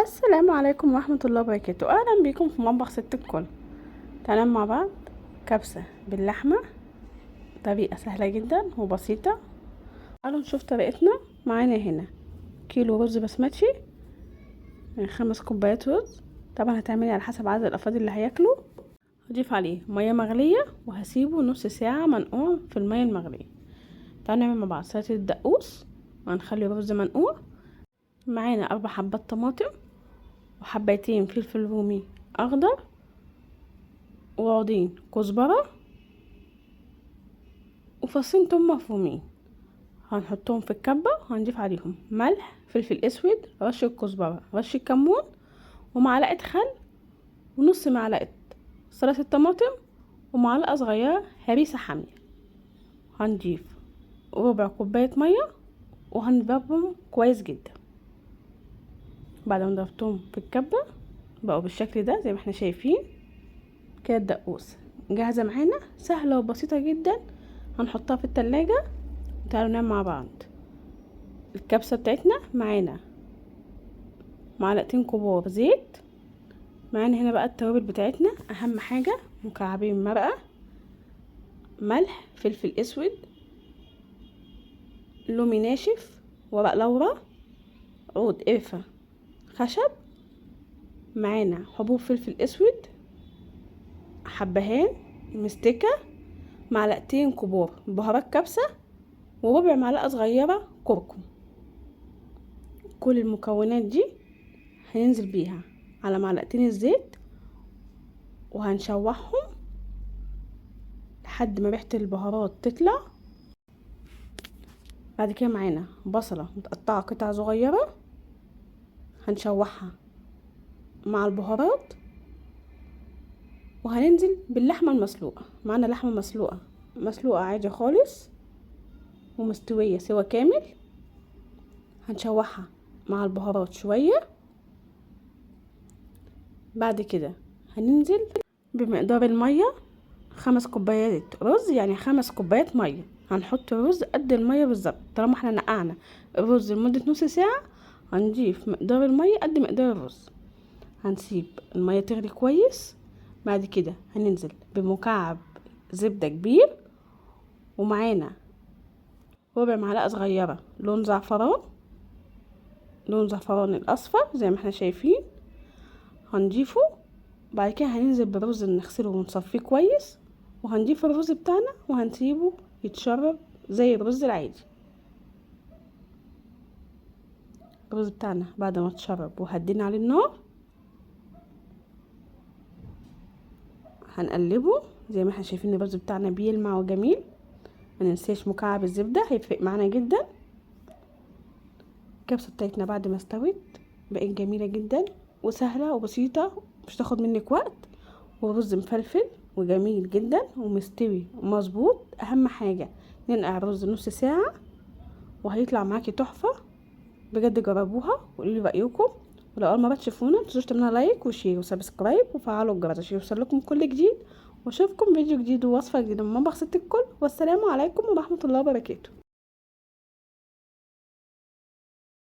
السلام عليكم ورحمة الله وبركاته. اهلا بيكم في مطبخ ست الكل. تعالوا مع بعض كبسة باللحمة، طريقة سهلة جدا وبسيطة. تعالوا نشوف طريقتنا. معانا هنا كيلو رز بسمتي، يعني 5 كوبايات رز. طبعا هتعملي على حسب عدد الافراد اللي هياكلوا. هضيف عليه مية مغلية وهسيبه نص ساعة منقوع في المية المغلية. تعالوا نعمل مع بعض سلطة الدقوس وهنخلي الرز منقوع. معانا 4 حبات طماطم وحبتين فلفل رومي اخضر وعودين كزبرة وفصين توم مفرومين. هنحطهم في الكبة وهنضيف عليهم ملح، فلفل اسود، رشة كزبرة، رشة كمون، ومعلقة خل، ونص معلقة سلطة الطماطم، ومعلقة صغيرة هريسة حامية. هنضيف ربع كوباية مية وهنضربهم كويس جدا. بعد ما ضربتهم في الكبة بقوا بالشكل ده زي ما احنا شايفين كده. الدقوس جاهزة معانا، سهلة وبسيطة جدا. هنحطها في التلاجة. تعالوا نعمل مع بعض الكبسة بتاعتنا. معانا معلقتين كبار زيت. معانا هنا بقى التوابل بتاعتنا. اهم حاجة مكعبين مرقة، ملح، فلفل اسود، لومي ناشف، ورق لورا، عود قرفة خشب. معانا حبوب فلفل اسود، حبهان مستكة، معلقتين كبار بهارات كبسة، وربع معلقة صغيرة كركم. كل المكونات دي هننزل بيها على معلقتين الزيت وهنشوحهم لحد ما ريحة البهارات تطلع. بعد كده معانا بصلة متقطعة قطع صغيرة هنشوحها مع البهارات، وهننزل باللحمة المسلوقة. معانا لحمة مسلوقة عادي خالص ومستوية سوا كامل. هنشوحها مع البهارات شوية. بعد كده هننزل بمقدار المية 5 كوبايات رز، يعني 5 كوبايات مية. هنحط الرز قد المية بالظبط. طالما احنا نقعنا الرز لمدة نص ساعة هنضيف مقدار المية قد مقدار الرز. هنسيب المية تغلي كويس. بعد كده هننزل بمكعب زبدة كبير، ومعانا ربع معلقة صغيرة لون زعفران الاصفر زي ما احنا شايفين هنضيفه. بعد كده هننزل بالرز نغسله ونصفيه كويس، وهنضيف الرز بتاعنا وهنسيبه يتشرب زي الرز العادي. الرز بتاعنا بعد ما اتشرب وهدينا عليه النار هنقلبه زي ما احنا شايفين. الرز بتاعنا بيلمع وجميل. ما ننساش مكعب الزبدة هيفرق معانا جدا. الكبسة بتاعتنا بعد ما استوت بقت جميلة جدا وسهلة وبسيطة، مش تاخد منك وقت، ورز مفلفل وجميل جدا ومستوي ومظبوط. اهم حاجة ننقع الرز نص ساعة وهيطلع معاكي تحفة بجد. جربوها وقولوا لي رأيكم. ولو اول مرة تشوفونا متنسوش تعملوا لايك وشير وسبسكرايب وفعلوا الجرس عشان يوصلكم كل جديد. واشوفكم فيديو جديد ووصفة جديدة من مطبخ ست الكل. والسلام عليكم ورحمة الله وبركاته.